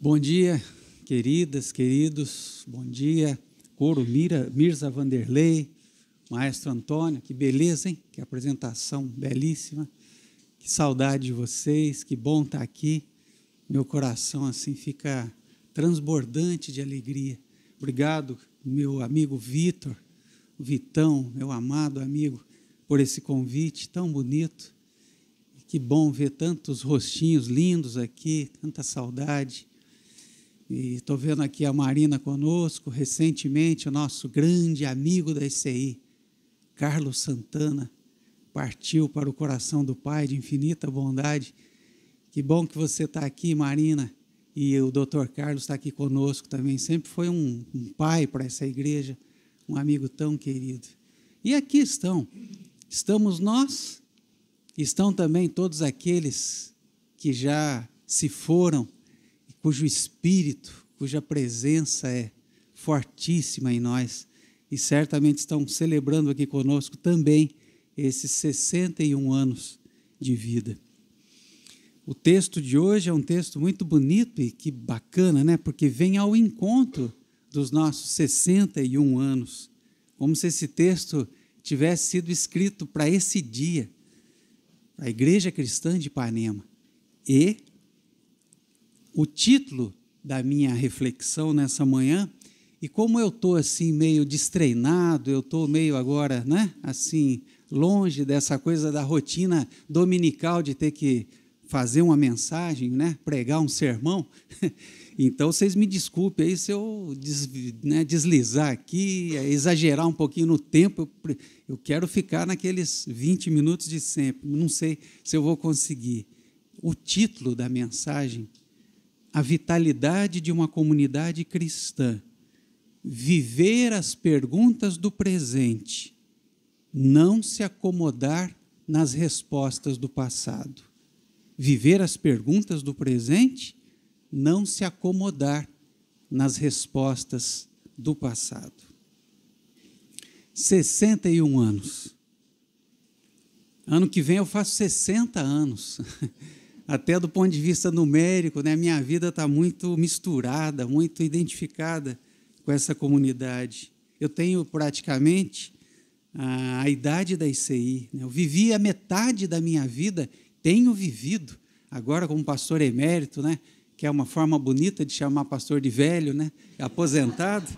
Bom dia, queridas, queridos, bom dia, coro Mirza Vanderlei, maestro Antônio, que beleza, hein? Que apresentação belíssima, que saudade de vocês, que bom estar aqui, meu coração assim fica transbordante de alegria. Obrigado, meu amigo Vitor, Vitão, meu amado amigo, por esse convite tão bonito. Que bom ver tantos rostinhos lindos aqui, tanta saudade. E estou vendo aqui a Marina conosco, recentemente o nosso grande amigo da ICI, Carlos Santana, partiu para o coração do Pai de infinita bondade. Que bom que você está aqui, Marina, e o Dr. Carlos está aqui conosco também, sempre foi um pai para essa igreja, um amigo tão querido. E aqui estamos nós, estão também todos aqueles que já se foram, cujo espírito, cuja presença é fortíssima em nós, e certamente estão celebrando aqui conosco também esses 61 anos de vida. O texto de hoje é um texto muito bonito e que bacana, né? Porque vem ao encontro dos nossos 61 anos, como se esse texto tivesse sido escrito para esse dia, para a Igreja Cristã de Ipanema. E o título da minha reflexão nessa manhã, e como eu estou assim meio destreinado, eu estou meio agora, né, assim, longe dessa coisa da rotina dominical de ter que fazer uma mensagem, né, pregar um sermão, então vocês me desculpem aí se eu deslizar aqui, exagerar um pouquinho no tempo, eu quero ficar naqueles 20 minutos de sempre, não sei se eu vou conseguir. O título da mensagem: a vitalidade de uma comunidade cristã, viver as perguntas do presente, não se acomodar nas respostas do passado. Viver as perguntas do presente, não se acomodar nas respostas do passado. 61 anos. Ano que vem eu faço 60 anos. Até do ponto de vista numérico, né, a minha vida está muito misturada, muito identificada com essa comunidade. Eu tenho praticamente a idade da ICI, né? Eu vivi a metade da minha vida, tenho vivido, agora como pastor emérito, né, que é uma forma bonita de chamar pastor de velho, né, aposentado,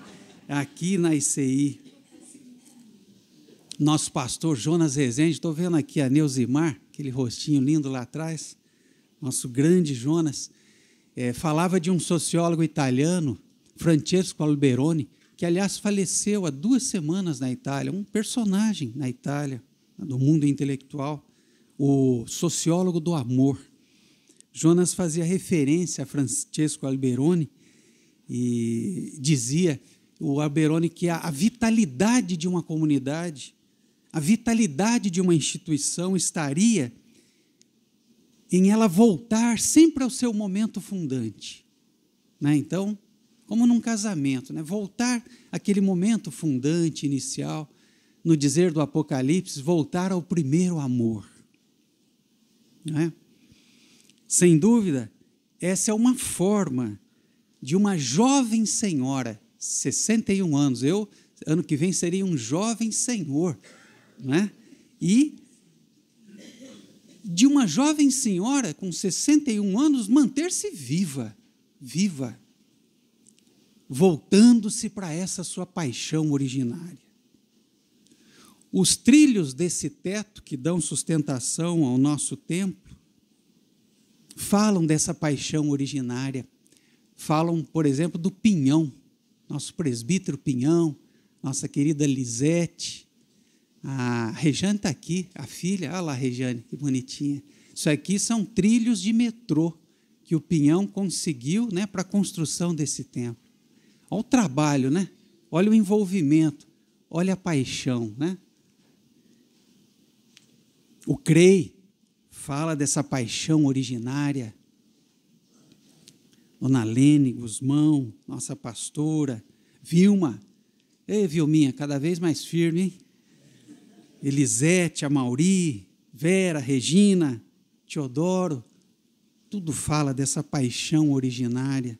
aqui na ICI. Nosso pastor Jonas Rezende, estou vendo aqui a Neuzimar, aquele rostinho lindo lá atrás, nosso grande Jonas, falava de um sociólogo italiano, Francesco Alberoni, que, aliás, faleceu há 2 semanas na Itália, um personagem na Itália, do mundo intelectual, o sociólogo do amor. Jonas fazia referência a Francesco Alberoni e dizia, o Alberoni, que a vitalidade de uma comunidade, a vitalidade de uma instituição estaria em ela voltar sempre ao seu momento fundante, né? Então, como num casamento, né? Voltar àquele momento fundante, inicial, no dizer do Apocalipse, voltar ao primeiro amor, né? Sem dúvida, essa é uma forma de uma jovem senhora, 61 anos, eu, ano que vem, seria um jovem senhor, né? E de uma jovem senhora com 61 anos manter-se viva, voltando-se para essa sua paixão originária. Os trilhos desse teto que dão sustentação ao nosso templo falam dessa paixão originária, falam, por exemplo, do Pinhão, nosso presbítero Pinhão, nossa querida Lisete. A Rejane está aqui, a filha, olha lá, Rejane, que bonitinha. Isso aqui são trilhos de metrô que o Pinhão conseguiu, né, para a construção desse templo. Olha o trabalho, né? Olha o envolvimento, olha a paixão, né? O CREI fala dessa paixão originária. Dona Lene Guzmão, nossa pastora, Vilma, ei, Vilminha, cada vez mais firme, hein? Elisete, Amauri, Vera, Regina, Teodoro, tudo fala dessa paixão originária.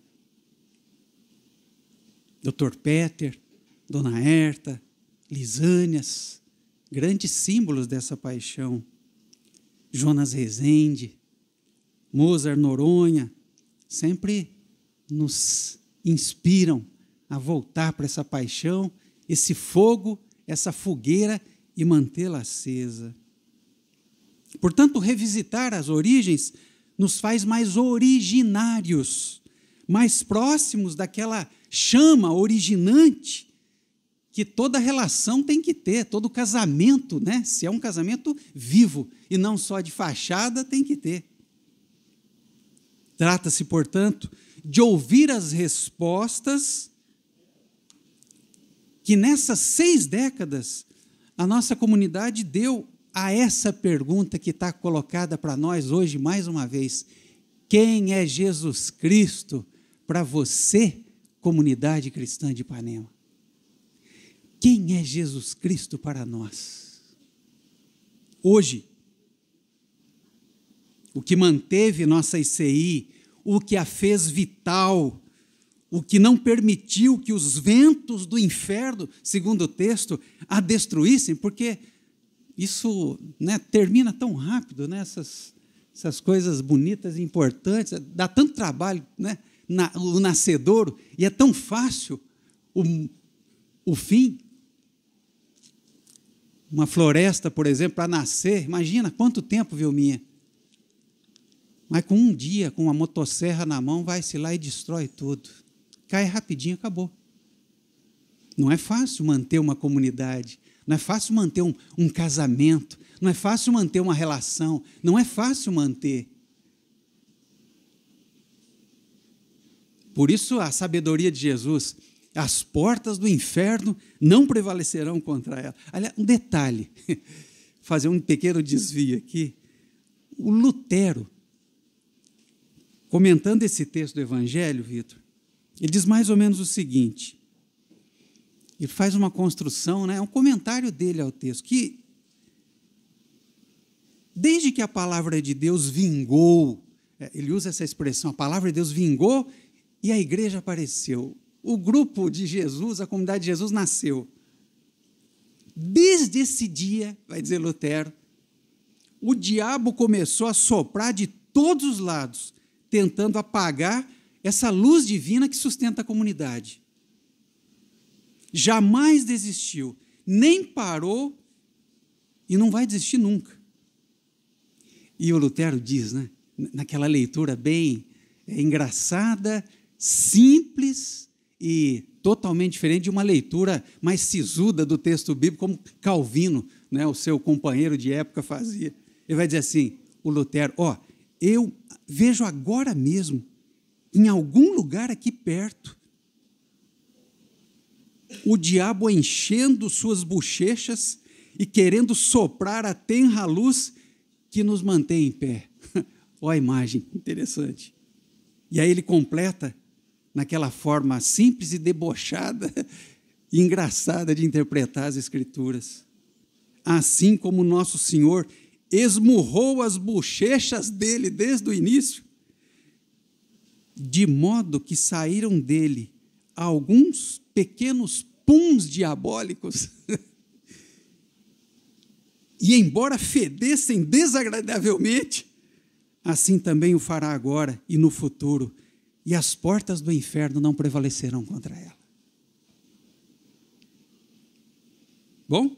Dr. Peter, Dona Herta, Lisânias, grandes símbolos dessa paixão. Jonas Rezende, Mozart Noronha, sempre nos inspiram a voltar para essa paixão, esse fogo, essa fogueira e mantê-la acesa. Portanto, revisitar as origens nos faz mais originários, mais próximos daquela chama originante que toda relação tem que ter, todo casamento, né? Se é um casamento vivo e não só de fachada, tem que ter. Trata-se, portanto, de ouvir as respostas que nessas 6 décadas a nossa comunidade deu a essa pergunta que está colocada para nós hoje mais uma vez. Quem é Jesus Cristo para você, comunidade cristã de Ipanema? Quem é Jesus Cristo para nós? Hoje, o que manteve nossa ICI, o que a fez vital, o que não permitiu que os ventos do inferno, segundo o texto, a destruíssem, porque isso, né, termina tão rápido, né, essas coisas bonitas e importantes, dá tanto trabalho, né, o nascedouro, e é tão fácil o fim. Uma floresta, por exemplo, para nascer, imagina quanto tempo, Vilminha. Mas com um dia, com uma motosserra na mão, vai-se lá e destrói tudo. Cai rapidinho, acabou. Não é fácil manter uma comunidade, não é fácil manter um casamento, não é fácil manter uma relação, não é fácil manter. Por isso a sabedoria de Jesus, as portas do inferno não prevalecerão contra ela. Aliás, um detalhe, fazer um pequeno desvio aqui. O Lutero, comentando esse texto do Evangelho, Vitor, ele diz mais ou menos o seguinte, ele faz uma construção, né, um comentário dele ao texto, que desde que a palavra de Deus vingou, ele usa essa expressão, a palavra de Deus vingou e a igreja apareceu. O grupo de Jesus, a comunidade de Jesus nasceu. Desde esse dia, vai dizer Lutero, o diabo começou a soprar de todos os lados, tentando apagar essa luz divina que sustenta a comunidade. Jamais desistiu, nem parou e não vai desistir nunca. E o Lutero diz, né, naquela leitura bem engraçada, simples e totalmente diferente de uma leitura mais sisuda do texto bíblico, como Calvino, né, o seu companheiro de época, fazia. Ele vai dizer assim, o Lutero, eu vejo agora mesmo, em algum lugar aqui perto, o diabo enchendo suas bochechas e querendo soprar a tenra luz que nos mantém em pé. Olha a imagem, interessante. E aí ele completa naquela forma simples e debochada e engraçada de interpretar as Escrituras. Assim como nosso Senhor esmurrou as bochechas dele desde o início, de modo que saíram dele alguns pequenos puns diabólicos, e embora fedessem desagradavelmente, assim também o fará agora e no futuro, e as portas do inferno não prevalecerão contra ela. Bom,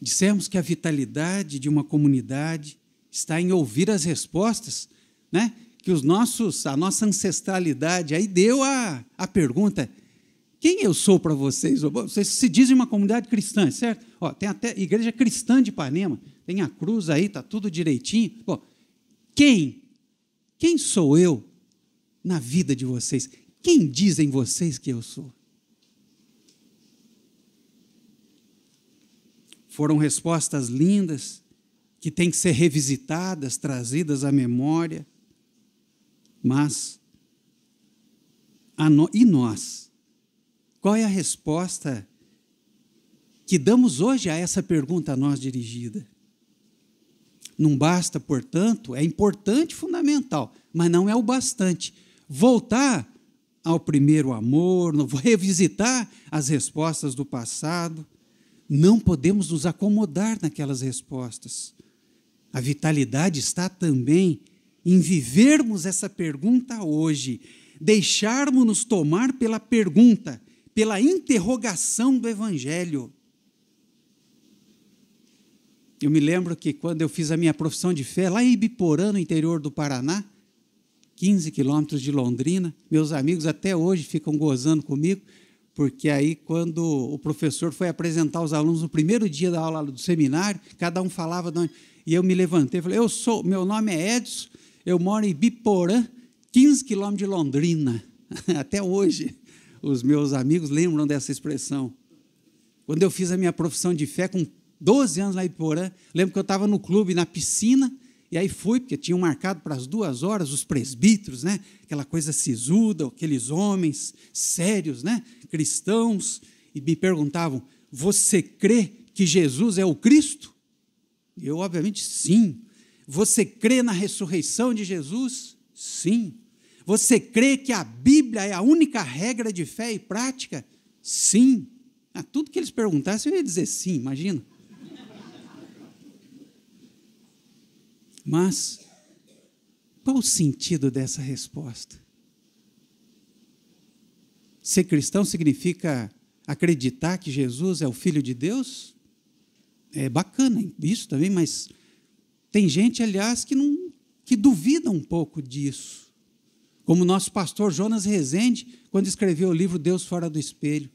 dissemos que a vitalidade de uma comunidade está em ouvir as respostas, né? Que a nossa ancestralidade aí deu a pergunta, quem eu sou para vocês? Vocês se dizem uma comunidade cristã, certo? Tem até Igreja Cristã de Ipanema, tem a cruz aí, está tudo direitinho. Quem sou eu na vida de vocês? Quem dizem vocês que eu sou? Foram respostas lindas, que têm que ser revisitadas, trazidas à memória, mas, e nós? Qual é a resposta que damos hoje a essa pergunta a nós dirigida? Não basta, portanto, é importante, fundamental, mas não é o bastante. Voltar ao primeiro amor, não vou revisitar as respostas do passado. Não podemos nos acomodar naquelas respostas. A vitalidade está também em vivermos essa pergunta hoje, deixarmos-nos tomar pela pergunta, pela interrogação do Evangelho. Eu me lembro que quando eu fiz a minha profissão de fé, lá em Ibiporã, no interior do Paraná, 15 quilômetros de Londrina, meus amigos até hoje ficam gozando comigo, porque aí quando o professor foi apresentar os alunos no primeiro dia da aula do seminário, cada um falava, e eu me levantei e falei, meu nome é Edson, eu moro em Ibiporã, 15 quilômetros de Londrina. Até hoje, os meus amigos lembram dessa expressão. Quando eu fiz a minha profissão de fé, com 12 anos lá em Ibiporã, lembro que eu estava no clube, na piscina, e aí fui, porque tinham marcado para as 2 horas os presbíteros, né? Aquela coisa sisuda, aqueles homens sérios, né? Cristãos, e me perguntavam, você crê que Jesus é o Cristo? Eu, obviamente, sim. Você crê na ressurreição de Jesus? Sim. Você crê que a Bíblia é a única regra de fé e prática? Sim. A tudo que eles perguntassem, eu ia dizer sim, imagina. Mas, qual o sentido dessa resposta? Ser cristão significa acreditar que Jesus é o Filho de Deus? É bacana isso também, mas tem gente, aliás, que duvida um pouco disso. Como o nosso pastor Jonas Rezende, quando escreveu o livro Deus Fora do Espelho.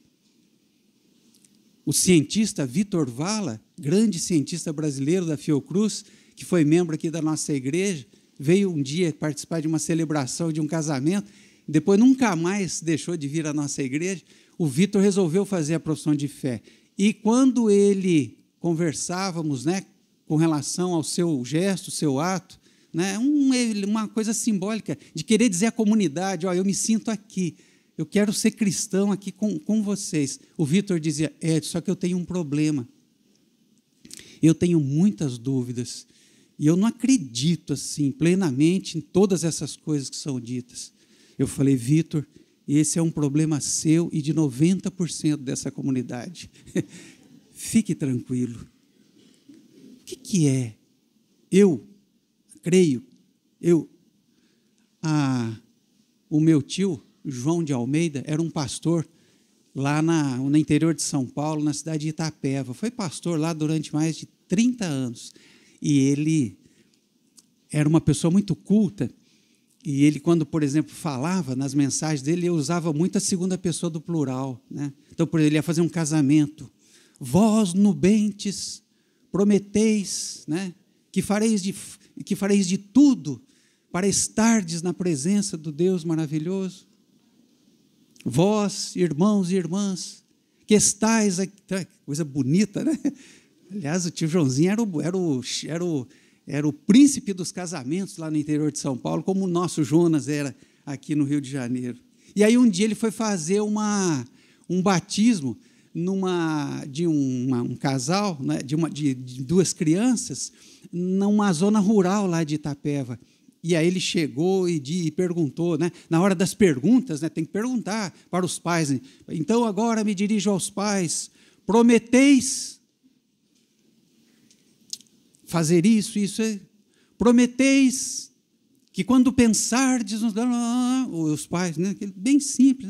O cientista Vitor Vala, grande cientista brasileiro da Fiocruz, que foi membro aqui da nossa igreja, veio um dia participar de uma celebração de um casamento, depois nunca mais deixou de vir à nossa igreja. O Vitor resolveu fazer a profissão de fé. E quando ele conversávamos, né, com relação ao seu gesto, seu ato, né, uma coisa simbólica, de querer dizer à comunidade, eu me sinto aqui, eu quero ser cristão aqui com vocês. O Vitor dizia, só que eu tenho um problema. Eu tenho muitas dúvidas. E eu não acredito assim, plenamente em todas essas coisas que são ditas. Eu falei, Vitor, esse é um problema seu e de 90% dessa comunidade. Fique tranquilo. O que é? Eu creio, o meu tio, João de Almeida, era um pastor lá no interior de São Paulo, na cidade de Itapeva. Foi pastor lá durante mais de 30 anos. E ele era uma pessoa muito culta, e ele, quando, por exemplo, falava nas mensagens dele, ele usava muito a segunda pessoa do plural, né? Então, por exemplo, ele ia fazer um casamento. Vós, nubentes, prometeis, né, que fareis de tudo para estardes na presença do Deus maravilhoso. Vós, irmãos e irmãs, que estáis aqui, coisa bonita, né? Aliás, o tio Joãozinho era o príncipe dos casamentos lá no interior de São Paulo, como o nosso Jonas era aqui no Rio de Janeiro. E aí um dia ele foi fazer um batismo de um casal, né, de 2 crianças, numa zona rural lá de Itapeva. E aí ele chegou e perguntou, né, na hora das perguntas, né, tem que perguntar para os pais. Né? Então agora me dirijo aos pais, prometeis fazer isso, prometeis que quando pensardes, os pais, né, bem simples,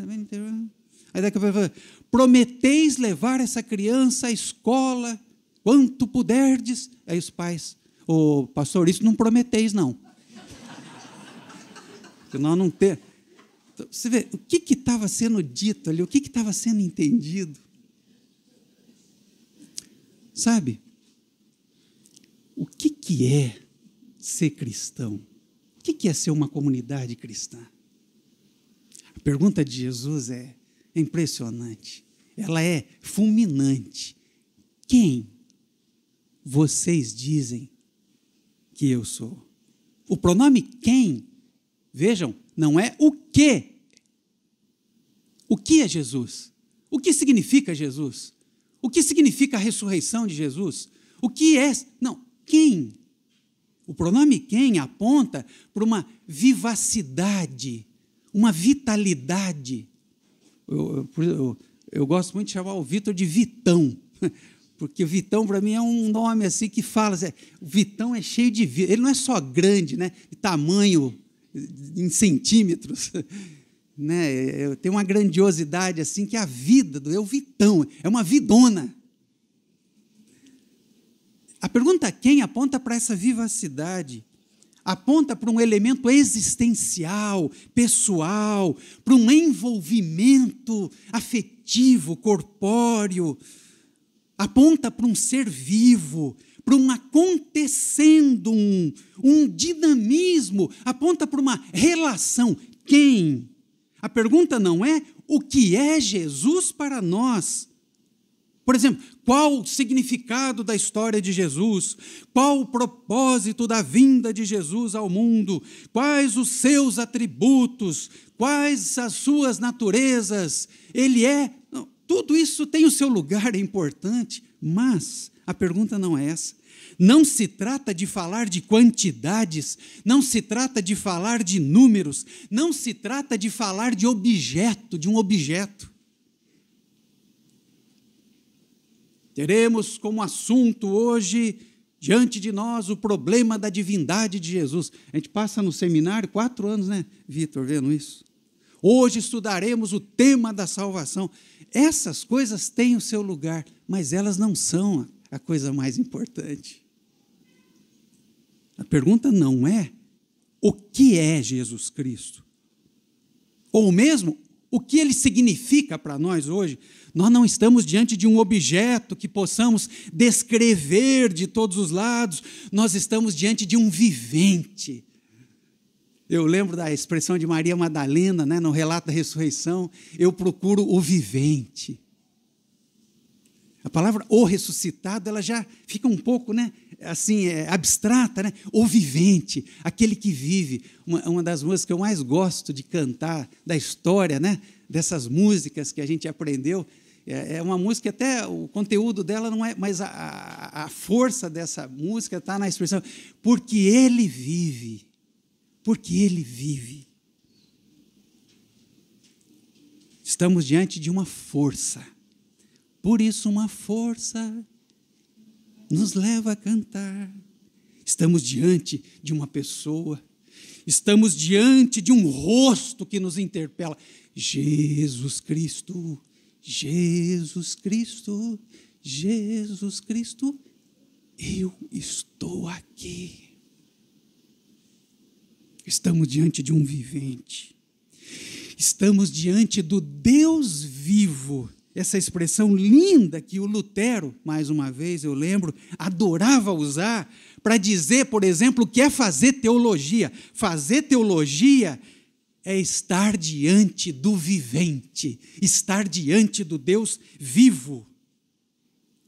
aí daqui a pouco, prometeis levar essa criança à escola, quanto puderdes, aí os pais, pastor, isso não prometeis não, porque nós não temos, então, você vê, o que estava sendo dito ali, o que estava sendo entendido, sabe? O que é ser cristão? O que é ser uma comunidade cristã? A pergunta de Jesus é impressionante. Ela é fulminante. Quem vocês dizem que eu sou? O pronome quem, vejam, não é o que. O que é Jesus? O que significa Jesus? O que significa a ressurreição de Jesus? O que é? Não. Quem? O pronome quem aponta para uma vivacidade, uma vitalidade. Eu gosto muito de chamar o Vitor de Vitão, porque o Vitão, para mim, é um nome assim que fala, o Vitão é cheio de vida, ele não é só grande, né, de tamanho em centímetros, né, tem uma grandiosidade assim, que a vida é o Vitão, é uma vidona. A pergunta quem aponta para essa vivacidade, aponta para um elemento existencial, pessoal, para um envolvimento afetivo, corpóreo, aponta para um ser vivo, para um acontecendo, um dinamismo, aponta para uma relação. Quem? A pergunta não é o que é Jesus para nós. Por exemplo, qual o significado da história de Jesus? Qual o propósito da vinda de Jesus ao mundo? Quais os seus atributos? Quais as suas naturezas? Ele é... Não, tudo isso tem o seu lugar, é importante, mas a pergunta não é essa. Não se trata de falar de quantidades, não se trata de falar de números, não se trata de falar de objeto, de um objeto. Teremos como assunto hoje, diante de nós, o problema da divindade de Jesus. A gente passa no seminário 4 anos, né, Vitor, vendo isso? Hoje estudaremos o tema da salvação. Essas coisas têm o seu lugar, mas elas não são a coisa mais importante. A pergunta não é o que é Jesus Cristo, ou mesmo o que ele significa para nós hoje. Nós não estamos diante de um objeto que possamos descrever de todos os lados, nós estamos diante de um vivente. Eu lembro da expressão de Maria Madalena, né, no relato da ressurreição, eu procuro o vivente. A palavra o ressuscitado, ela já fica um pouco, né, assim, abstrata, né? O vivente, aquele que vive. Uma das músicas que eu mais gosto de cantar da história, né, dessas músicas que a gente aprendeu, é uma música, até o conteúdo dela não é, mas a força dessa música está na expressão, porque ele vive, porque ele vive. Estamos diante de uma força. Por isso, uma força nos leva a cantar. Estamos diante de uma pessoa, estamos diante de um rosto que nos interpela. Jesus Cristo, Jesus Cristo, Jesus Cristo, eu estou aqui. Estamos diante de um vivente. Estamos diante do Deus vivo. Essa expressão linda que o Lutero, mais uma vez eu lembro, adorava usar para dizer, por exemplo, o que é fazer teologia. Fazer teologia é estar diante do vivente, estar diante do Deus vivo.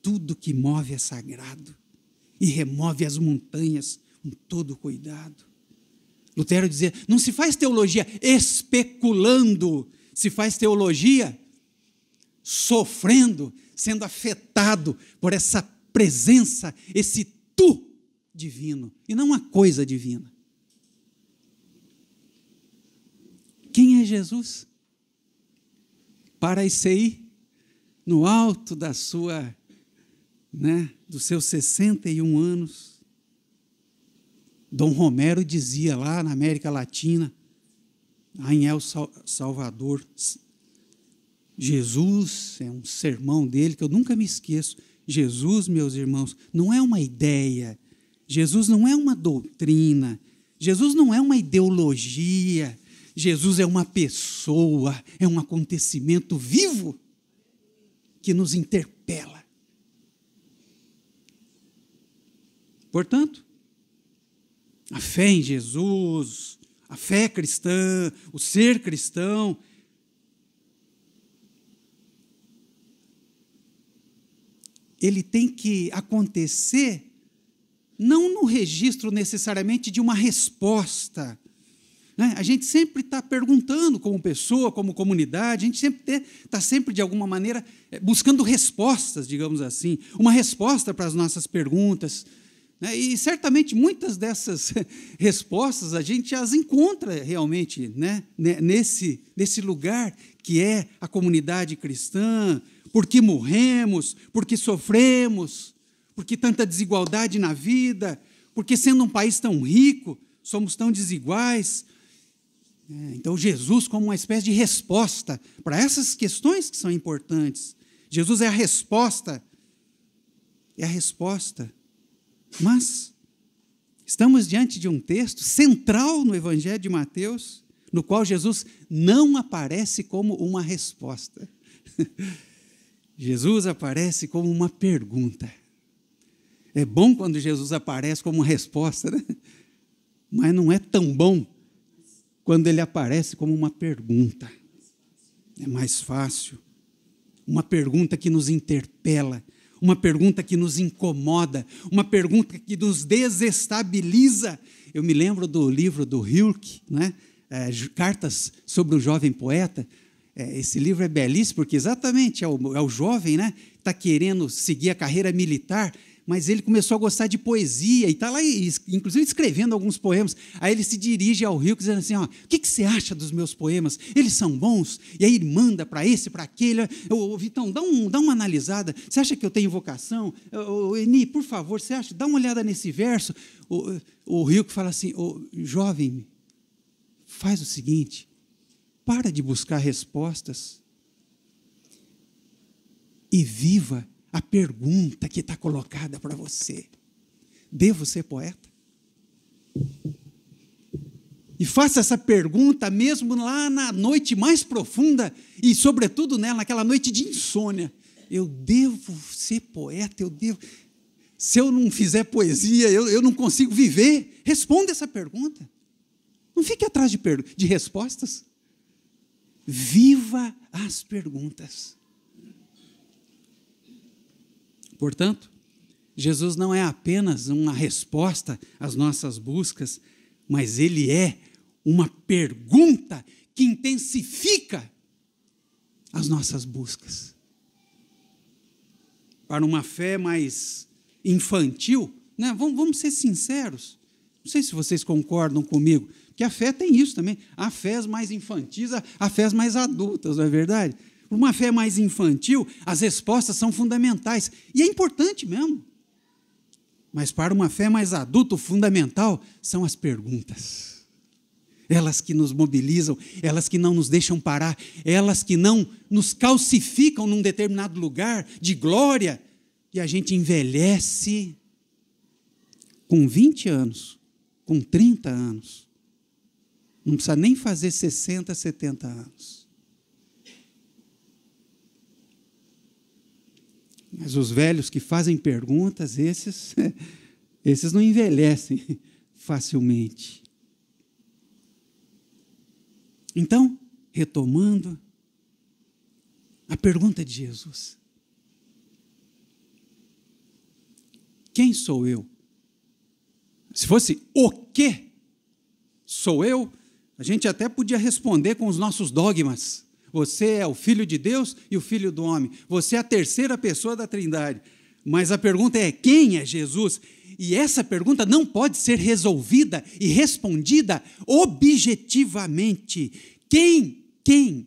Tudo que move é sagrado e remove as montanhas com todo cuidado. Lutero dizia, não se faz teologia especulando, se faz teologia sofrendo, sendo afetado por essa presença, esse tu divino, e não uma coisa divina. Quem é Jesus? Para isso aí, no alto da sua, dos seus 61 anos, Dom Romero dizia lá na América Latina, lá em El Salvador, Jesus, é um sermão dele que eu nunca me esqueço. Jesus, meus irmãos, não é uma ideia, Jesus não é uma doutrina, Jesus não é uma ideologia, Jesus é uma pessoa, é um acontecimento vivo que nos interpela. Portanto, a fé em Jesus, a fé cristã, o ser cristão, ele tem que acontecer não no registro necessariamente de uma resposta. A gente sempre está perguntando como pessoa, como comunidade, a gente sempre está sempre, de alguma maneira, buscando respostas, digamos assim, uma resposta para as nossas perguntas. né? E certamente muitas dessas respostas a gente as encontra realmente, né? nesse lugar que é a comunidade cristã. Por que morremos, por que sofremos, por que tanta desigualdade na vida, por que sendo um país tão rico, somos tão desiguais. Então, Jesus como uma espécie de resposta para essas questões que são importantes. Jesus é a resposta. É a resposta. Mas estamos diante de um texto central no Evangelho de Mateus, no qual Jesus não aparece como uma resposta. Jesus aparece como uma pergunta. É bom quando Jesus aparece como uma resposta, né? Mas não é tão bom quando ele aparece como uma pergunta. É mais fácil. Uma pergunta que nos interpela, uma pergunta que nos incomoda, uma pergunta que nos desestabiliza. Eu me lembro do livro do Rilke, né? Cartas sobre o Jovem Poeta. Esse livro é belíssimo, porque exatamente é o jovem, né? Está querendo seguir a carreira militar, mas ele começou a gostar de poesia e está lá, inclusive, escrevendo alguns poemas. Aí ele se dirige ao Rilke dizendo assim, o que você acha dos meus poemas? Eles são bons? E aí ele manda para esse, para aquele. Vitão, dá uma analisada. Você acha que eu tenho vocação? Eni, por favor, você acha? Dá uma olhada nesse verso. O Rilke fala assim, jovem, faz o seguinte, para de buscar respostas e viva a pergunta que está colocada para você. Devo ser poeta? E faça essa pergunta mesmo lá na noite mais profunda e, sobretudo, naquela noite de insônia. Eu devo ser poeta? Eu devo... Se eu não fizer poesia, eu não consigo viver? Responda essa pergunta. Não fique atrás de respostas. Viva as perguntas. Portanto, Jesus não é apenas uma resposta às nossas buscas, mas Ele é uma pergunta que intensifica as nossas buscas. Para uma fé mais infantil, né? Vamos ser sinceros, não sei se vocês concordam comigo, que a fé tem isso também, há fés mais infantis, há fés mais adultas, não é verdade? Para uma fé mais infantil, as respostas são fundamentais, e é importante mesmo. Mas para uma fé mais adulta, o fundamental são as perguntas. Elas que nos mobilizam, elas que não nos deixam parar, elas que não nos calcificam num determinado lugar de glória, e a gente envelhece com 20 anos, com 30 anos. Não precisa nem fazer 60, 70 anos. Mas os velhos que fazem perguntas, esses não envelhecem facilmente. Então, retomando a pergunta de Jesus. Quem sou eu? Se fosse o que sou eu, a gente até podia responder com os nossos dogmas. Você é o Filho de Deus e o Filho do homem. Você é a terceira pessoa da Trindade. Mas a pergunta é, quem é Jesus? E essa pergunta não pode ser resolvida e respondida objetivamente. Quem?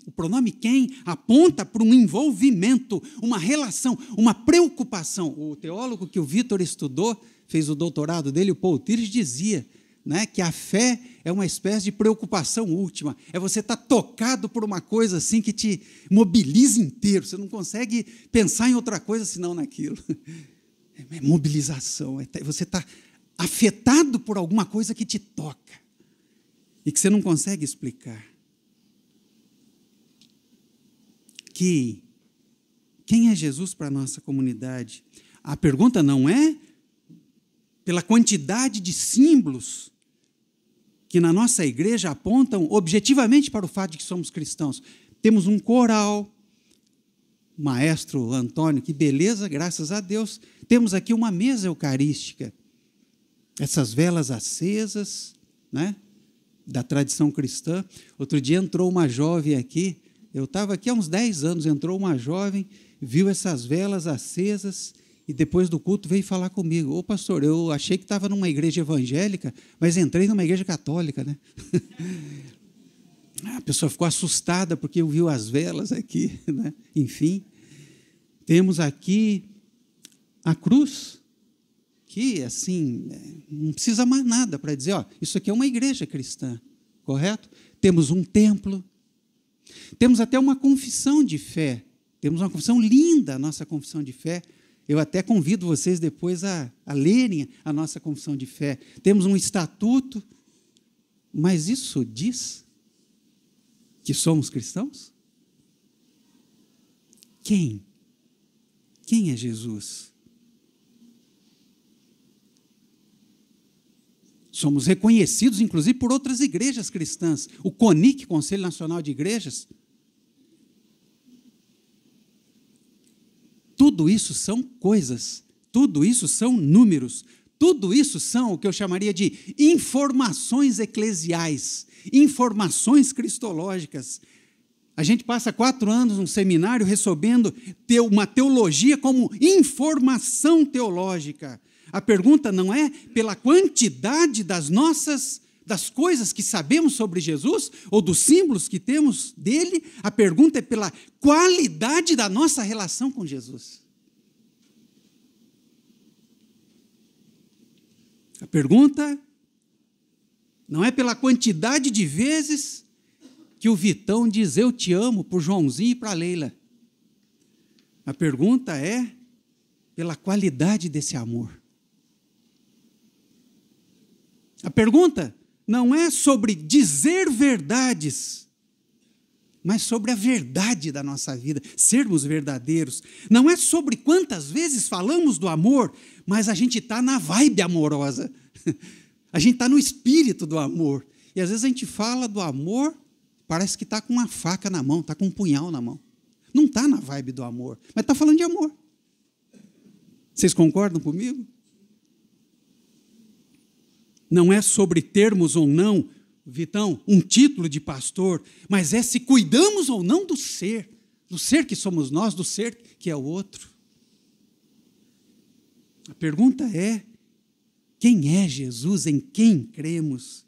O pronome quem aponta para um envolvimento, uma relação, uma preocupação. O teólogo que o Vitor estudou, fez o doutorado dele, o Paul Tires, dizia, né, que a fé é uma espécie de preocupação última. É você estar tocado por uma coisa assim que te mobiliza inteiro. Você não consegue pensar em outra coisa senão naquilo. É mobilização. Você está afetado por alguma coisa que te toca e que você não consegue explicar. Quem é Jesus para a nossa comunidade? A pergunta não é pela quantidade de símbolos que na nossa igreja apontam objetivamente para o fato de que somos cristãos. Temos um coral, maestro Antônio, que beleza, graças a Deus. Temos aqui uma mesa eucarística, essas velas acesas, né, da tradição cristã. Outro dia entrou uma jovem aqui, eu estava aqui há uns 10 anos, entrou uma jovem, viu essas velas acesas e depois do culto veio falar comigo. Ô pastor, eu achei que estava numa igreja evangélica, mas entrei numa igreja católica, né? A pessoa ficou assustada porque viu as velas aqui, né? Enfim, temos aqui a cruz, que assim, não precisa mais nada para dizer, ó, isso aqui é uma igreja cristã, correto? Temos um templo, temos até uma confissão de fé, temos uma confissão linda, a nossa confissão de fé. Eu até convido vocês depois a lerem a nossa confissão de fé. Temos um estatuto, mas isso diz que somos cristãos? Quem? Quem é Jesus? Somos reconhecidos, inclusive, por outras igrejas cristãs. O CONIC, Conselho Nacional de Igrejas. Tudo isso são coisas, tudo isso são números, tudo isso são o que eu chamaria de informações eclesiais, informações cristológicas. A gente passa 4 anos num seminário recebendo uma teologia como informação teológica. A pergunta não é pela quantidade das coisas que sabemos sobre Jesus, ou dos símbolos que temos dele, a pergunta é pela qualidade da nossa relação com Jesus. A pergunta não é pela quantidade de vezes que o Vitão diz eu te amo para o Joãozinho e para a Leila. A pergunta é pela qualidade desse amor. A pergunta não é sobre dizer verdades, mas sobre a verdade da nossa vida, sermos verdadeiros. Não é sobre quantas vezes falamos do amor, mas a gente está na vibe amorosa. A gente está no espírito do amor. E às vezes a gente fala do amor, parece que está com uma faca na mão, está com um punhal na mão. Não está na vibe do amor, mas está falando de amor. Vocês concordam comigo? Não é sobre termos ou não, Vitão, um título de pastor, mas é se cuidamos ou não do ser que somos nós, do ser que é o outro. A pergunta é, quem é Jesus, em quem cremos?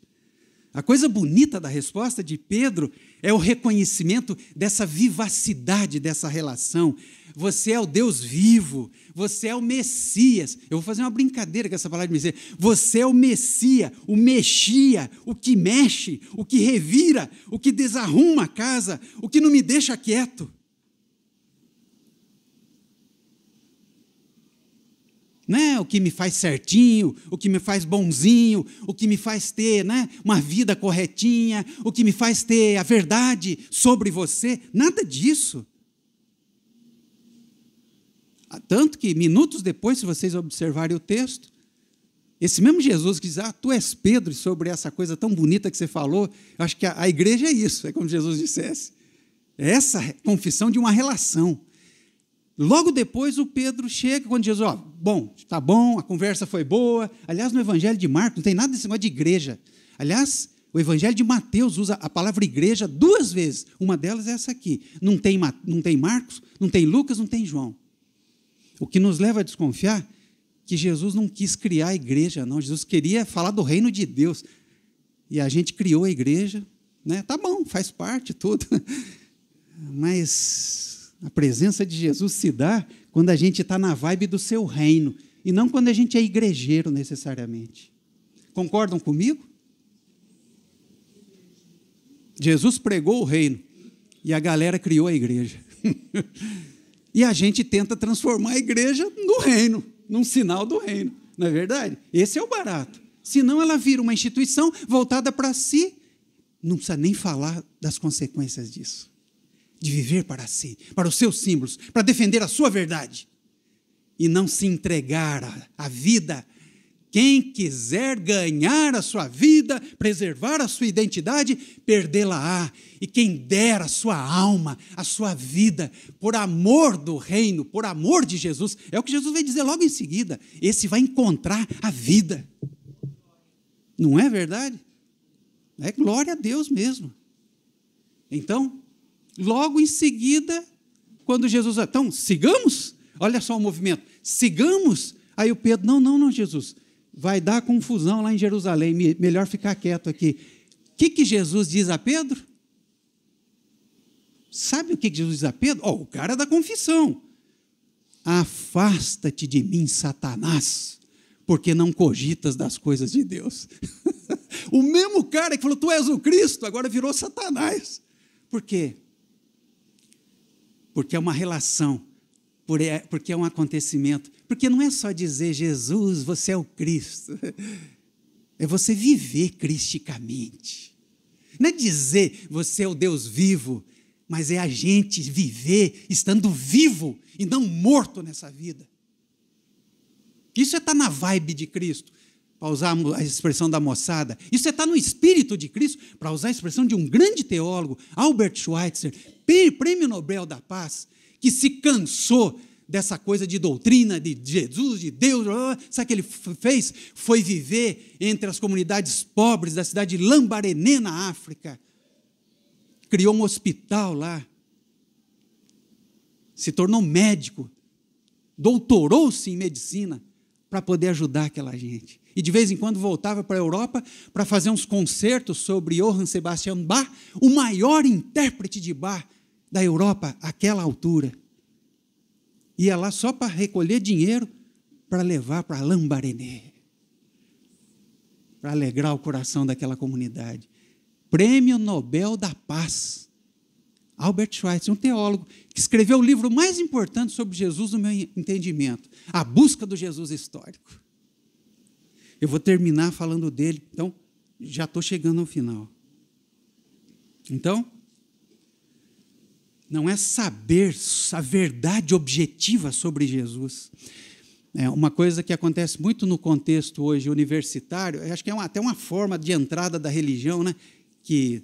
A coisa bonita da resposta de Pedro é o reconhecimento dessa vivacidade dessa relação. Você é o Deus vivo, você é o Messias. Eu vou fazer uma brincadeira com essa palavra de Messias. Você é o Messias, o Mexia, o que mexe, o que revira, o que desarruma a casa, o que não me deixa quieto. Né? O que me faz certinho, o que me faz bonzinho, o que me faz ter, né, uma vida corretinha, o que me faz ter a verdade sobre você, nada disso. Tanto que minutos depois, se vocês observarem o texto, esse mesmo Jesus que diz, tu és Pedro, e sobre essa coisa tão bonita que você falou, eu acho que a igreja é isso, é como Jesus dissesse, é essa confissão de uma relação. Logo depois o Pedro chega, quando Jesus, bom, está bom, a conversa foi boa. Aliás, no Evangelho de Marcos não tem nada desse negócio de igreja. Aliás, o Evangelho de Mateus usa a palavra igreja 2 vezes. Uma delas é essa aqui. Não tem Marcos, não tem Lucas, não tem João. O que nos leva a desconfiar que Jesus não quis criar a igreja, não. Jesus queria falar do reino de Deus. E a gente criou a igreja, né? Tá bom, faz parte, tudo. Mas a presença de Jesus se dá quando a gente está na vibe do seu reino, e não quando a gente é igrejeiro necessariamente. Concordam comigo? Jesus pregou o reino, e a galera criou a igreja. E a gente tenta transformar a igreja no reino, num sinal do reino, não é verdade? Esse é o barato. Senão ela vira uma instituição voltada para si, não precisa nem falar das consequências disso. De viver para si, para os seus símbolos, para defender a sua verdade, e não se entregar à vida. Quem quiser ganhar a sua vida, preservar a sua identidade, perdê-la-á. E quem der a sua alma, a sua vida, por amor do reino, por amor de Jesus, é o que Jesus vai dizer logo em seguida, esse vai encontrar a vida. Não é verdade? É glória a Deus mesmo. Então, logo em seguida, quando Jesus... Então, sigamos? Olha só o movimento. Sigamos. Aí o Pedro, não, Jesus, vai dar confusão lá em Jerusalém, melhor ficar quieto aqui. O que Jesus diz a Pedro? Sabe o que Jesus diz a Pedro? O cara da confissão. Afasta-te de mim, Satanás, porque não cogitas das coisas de Deus. O mesmo cara que falou, tu és o Cristo, agora virou Satanás. Por quê? Porque é uma relação, porque é um acontecimento. Porque não é só dizer, Jesus, você é o Cristo. É você viver cristicamente. Não é dizer, você é o Deus vivo, mas é a gente viver estando vivo e não morto nessa vida. Isso é estar na vibe de Cristo, para usar a expressão da moçada. Isso é estar no espírito de Cristo, para usar a expressão de um grande teólogo, Albert Schweitzer, prêmio Nobel da Paz, que se cansou dessa coisa de doutrina, de Jesus, de Deus. Sabe o que ele fez? Foi viver entre as comunidades pobres da cidade de Lambaréné, na África. Criou um hospital lá. Se tornou médico. Doutorou-se em medicina para poder ajudar aquela gente. E de vez em quando voltava para a Europa para fazer uns concertos sobre Johann Sebastian Bach, o maior intérprete de Bach da Europa àquela altura. Ia lá só para recolher dinheiro para levar para Lambaréné, para alegrar o coração daquela comunidade. Prêmio Nobel da Paz. Albert Schweitzer, um teólogo, que escreveu o livro mais importante sobre Jesus no meu entendimento, A Busca do Jesus Histórico. Eu vou terminar falando dele, então já estou chegando ao final. Então, não é saber a verdade objetiva sobre Jesus. É uma coisa que acontece muito no contexto hoje universitário, acho que é até uma forma de entrada da religião, né? Que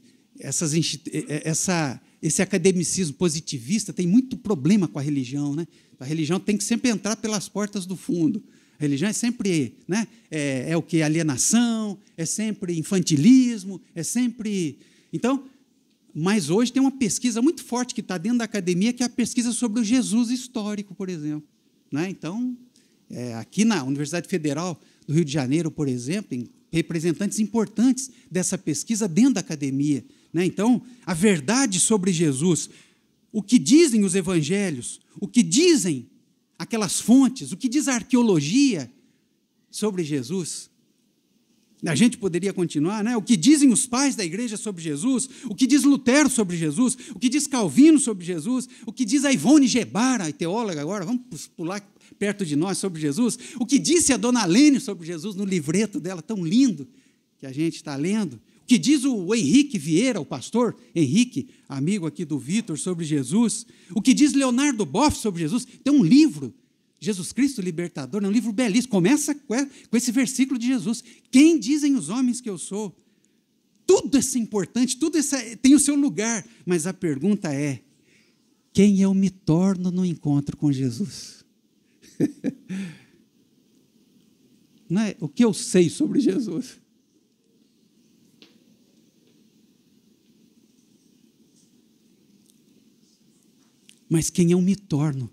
esse academicismo positivista tem muito problema com a religião, né? A religião tem que sempre entrar pelas portas do fundo. A religião é sempre, né? É o que? Alienação, é sempre infantilismo, é sempre... Então, mas hoje tem uma pesquisa muito forte que está dentro da academia, que é a pesquisa sobre o Jesus histórico, por exemplo. Né? Então, aqui na Universidade Federal do Rio de Janeiro, por exemplo, tem representantes importantes dessa pesquisa dentro da academia. Né? Então, a verdade sobre Jesus, o que dizem os evangelhos, o que dizem aquelas fontes, o que diz a arqueologia sobre Jesus. A gente poderia continuar, né? O que dizem os pais da igreja sobre Jesus, o que diz Lutero sobre Jesus, o que diz Calvino sobre Jesus, o que diz a Ivone Gebara, a teóloga agora, vamos pular perto de nós sobre Jesus, o que disse a dona Lene sobre Jesus no livreto dela, tão lindo, que a gente está lendo, o que diz o Henrique Vieira, o pastor Henrique, amigo aqui do Vitor, sobre Jesus, o que diz Leonardo Boff sobre Jesus, tem um livro, Jesus Cristo Libertador, é um livro belíssimo, começa com esse versículo de Jesus, quem dizem os homens que eu sou? Tudo isso é importante, tudo isso tem o seu lugar, mas a pergunta é, quem eu me torno no encontro com Jesus? Não é o que eu sei sobre Jesus? Mas quem eu me torno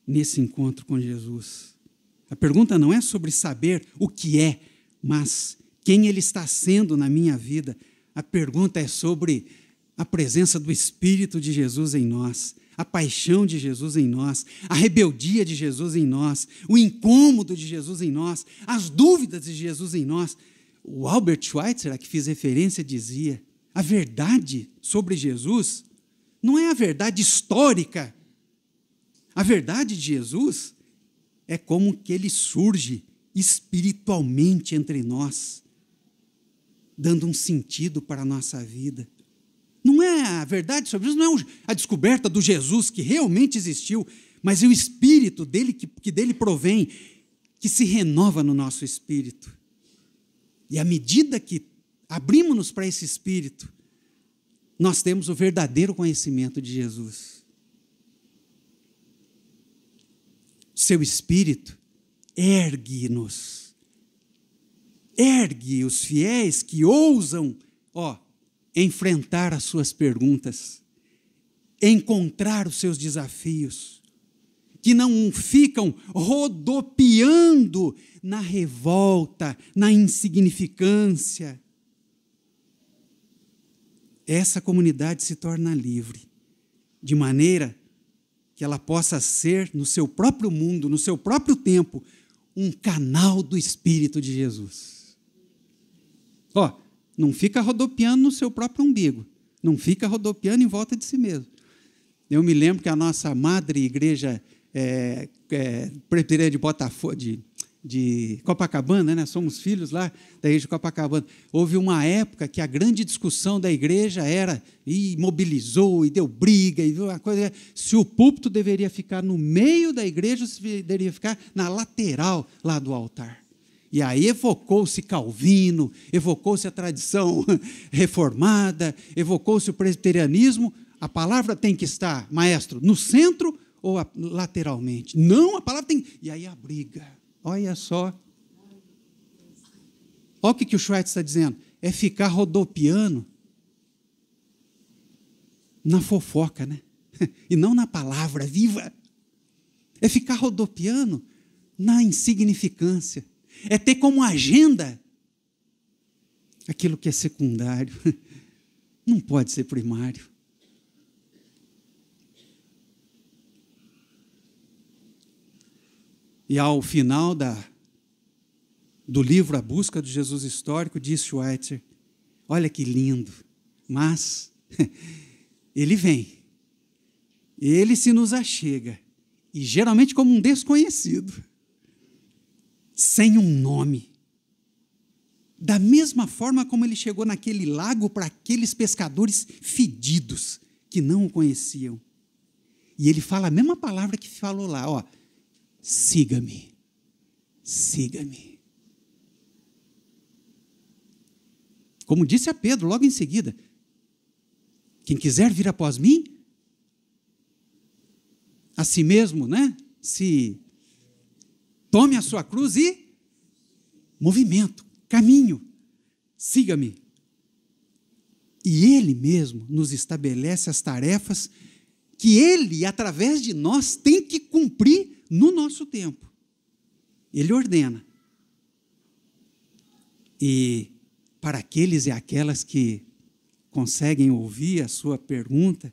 nesse encontro com Jesus? A pergunta não é sobre saber o que é, mas quem Ele está sendo na minha vida. A pergunta é sobre a presença do Espírito de Jesus em nós, a paixão de Jesus em nós, a rebeldia de Jesus em nós, o incômodo de Jesus em nós, as dúvidas de Jesus em nós. O Albert Schweitzer, a que fiz referência, dizia, a verdade sobre Jesus não é a verdade histórica. A verdade de Jesus é como que Ele surge espiritualmente entre nós, dando um sentido para a nossa vida. Não é a verdade sobre Jesus, não é a descoberta do Jesus que realmente existiu, mas é o Espírito dele que dele provém, que se renova no nosso espírito. E à medida que abrimos-nos para esse Espírito, nós temos o verdadeiro conhecimento de Jesus. Seu Espírito ergue-nos, ergue os fiéis que ousam, enfrentar as suas perguntas, encontrar os seus desafios, que não ficam rodopiando na revolta, na insignificância. Essa comunidade se torna livre, de maneira que ela possa ser, no seu próprio mundo, no seu próprio tempo, um canal do Espírito de Jesus. Não fica rodopiando no seu próprio umbigo, não fica rodopiando em volta de si mesmo. Eu me lembro que a nossa madre igreja presbiteriana de Botafogo, de Copacabana, né? Somos filhos lá da igreja de Copacabana. Houve uma época que a grande discussão da igreja era, e mobilizou, e deu briga, e uma coisa, se o púlpito deveria ficar no meio da igreja, ou se deveria ficar na lateral lá do altar. E aí evocou-se Calvino, evocou-se a tradição reformada, evocou-se o presbiterianismo. A palavra tem que estar, maestro, no centro ou lateralmente? Não, a palavra tem... E aí a briga. Olha só. Olha o que o Schweitzer está dizendo. É ficar rodopiando na fofoca, né? E não na palavra viva. É ficar rodopiando na insignificância. É ter como agenda aquilo que é secundário. Não pode ser primário. E ao final do livro A Busca do Jesus Histórico, diz Schweitzer, olha que lindo, mas ele vem, ele se nos achega, e geralmente como um desconhecido, sem um nome. Da mesma forma como ele chegou naquele lago para aqueles pescadores fedidos, que não o conheciam. E ele fala a mesma palavra que falou lá, siga-me, siga-me. Como disse a Pedro logo em seguida, quem quiser vir após mim, a si mesmo, né? Se tome a sua cruz e movimento, caminho, siga-me. E Ele mesmo nos estabelece as tarefas que Ele, através de nós, tem que cumprir no nosso tempo. Ele ordena. E para aqueles e aquelas que conseguem ouvir a sua pergunta,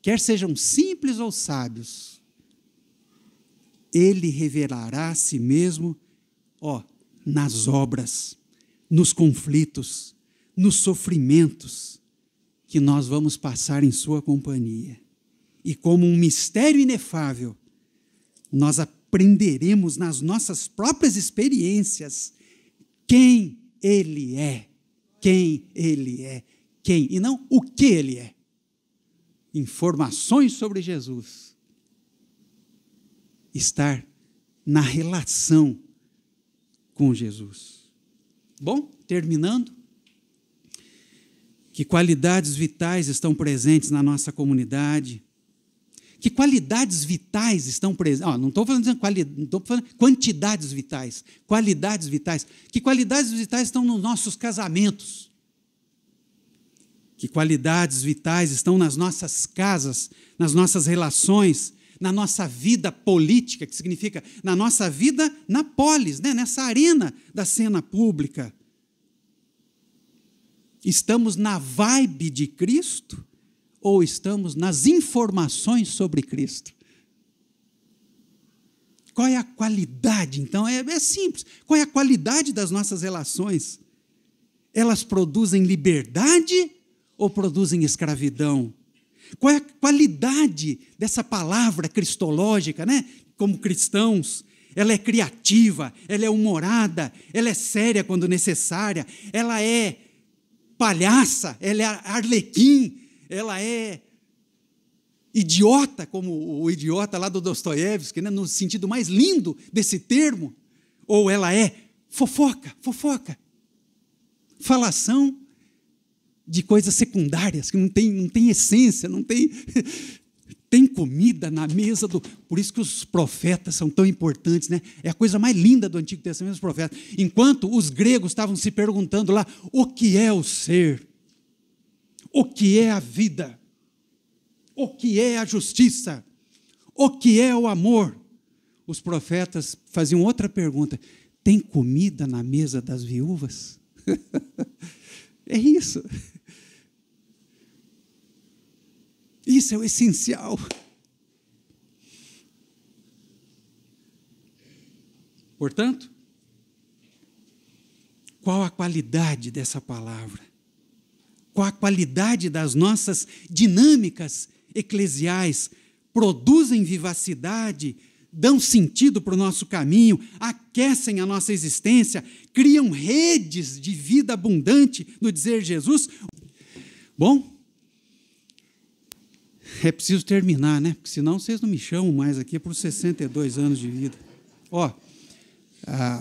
quer sejam simples ou sábios, Ele revelará a si mesmo, nas obras, nos conflitos, nos sofrimentos que nós vamos passar em sua companhia. E como um mistério inefável, nós aprenderemos nas nossas próprias experiências quem Ele é, quem Ele é, quem, e não o que Ele é. Informações sobre Jesus. Estar na relação com Jesus. Bom, terminando, que qualidades vitais estão presentes na nossa comunidade? Que qualidades vitais estão presentes? Não estou falando quantidades vitais, qualidades vitais. Que qualidades vitais estão nos nossos casamentos? Que qualidades vitais estão nas nossas casas, nas nossas relações, na nossa vida política, que significa na nossa vida na polis, né? Nessa arena da cena pública? Estamos na vibe de Cristo? Ou estamos nas informações sobre Cristo? Qual é a qualidade? Então, é simples. Qual é a qualidade das nossas relações? Elas produzem liberdade ou produzem escravidão? Qual é a qualidade dessa palavra cristológica, né? Como cristãos? Ela é criativa, ela é humorada, ela é séria quando necessária, ela é palhaça, ela é arlequim, ela é idiota, como o idiota lá do Dostoiévski, né, no sentido mais lindo desse termo, ou ela é fofoca, falação de coisas secundárias, que não tem essência, não tem... Tem comida na mesa do... Por isso que os profetas são tão importantes, né? É a coisa mais linda do Antigo Testamento, os profetas. Enquanto os gregos estavam se perguntando lá, o que é o ser? O que é a vida? O que é a justiça? O que é o amor? os profetas faziam outra pergunta: tem comida na mesa das viúvas? É isso. Isso é o essencial. Portanto, qual a qualidade dessa palavra? Qual a qualidade das nossas dinâmicas eclesiais? Produzem vivacidade, dão sentido para o nosso caminho, aquecem a nossa existência, criam redes de vida abundante no dizer Jesus. Bom, é preciso terminar, né? Porque senão vocês não me chamam mais aqui por 62 anos de vida.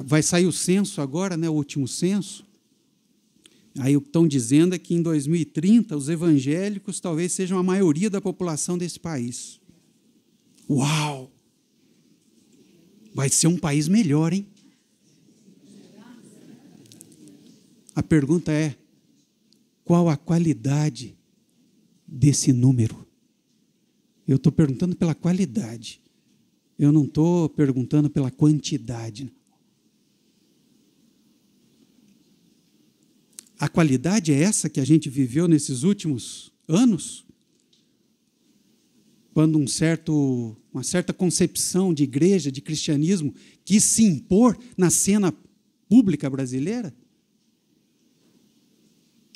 Vai sair o censo agora, né? O último censo. Aí o que estão dizendo é que em 2030 os evangélicos talvez sejam a maioria da população desse país. Uau! Vai ser um país melhor, hein? A pergunta é: qual a qualidade desse número? Eu estou perguntando pela qualidade. Eu não estou perguntando pela quantidade. A qualidade é essa que a gente viveu nesses últimos anos? Quando uma certa concepção de igreja, de cristianismo, quis se impor na cena pública brasileira?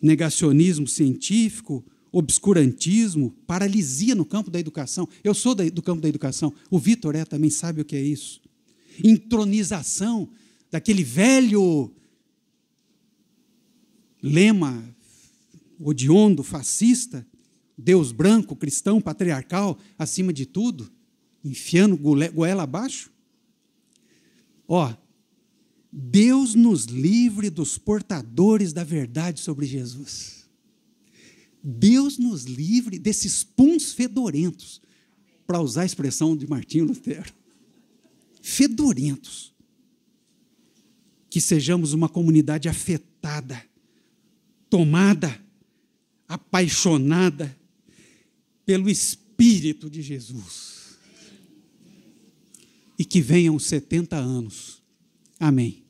Negacionismo científico, obscurantismo, paralisia no campo da educação. Eu sou do campo da educação, o Vitor também sabe o que é isso. Intronização daquele velho lema odiondo, fascista, Deus branco, cristão, patriarcal, acima de tudo, enfiando goela abaixo. Deus nos livre dos portadores da verdade sobre Jesus. Deus nos livre desses puns fedorentos, para usar a expressão de Martinho Lutero. Fedorentos. Que sejamos uma comunidade afetada, tomada, apaixonada pelo Espírito de Jesus. E que venham os 70 anos. Amém.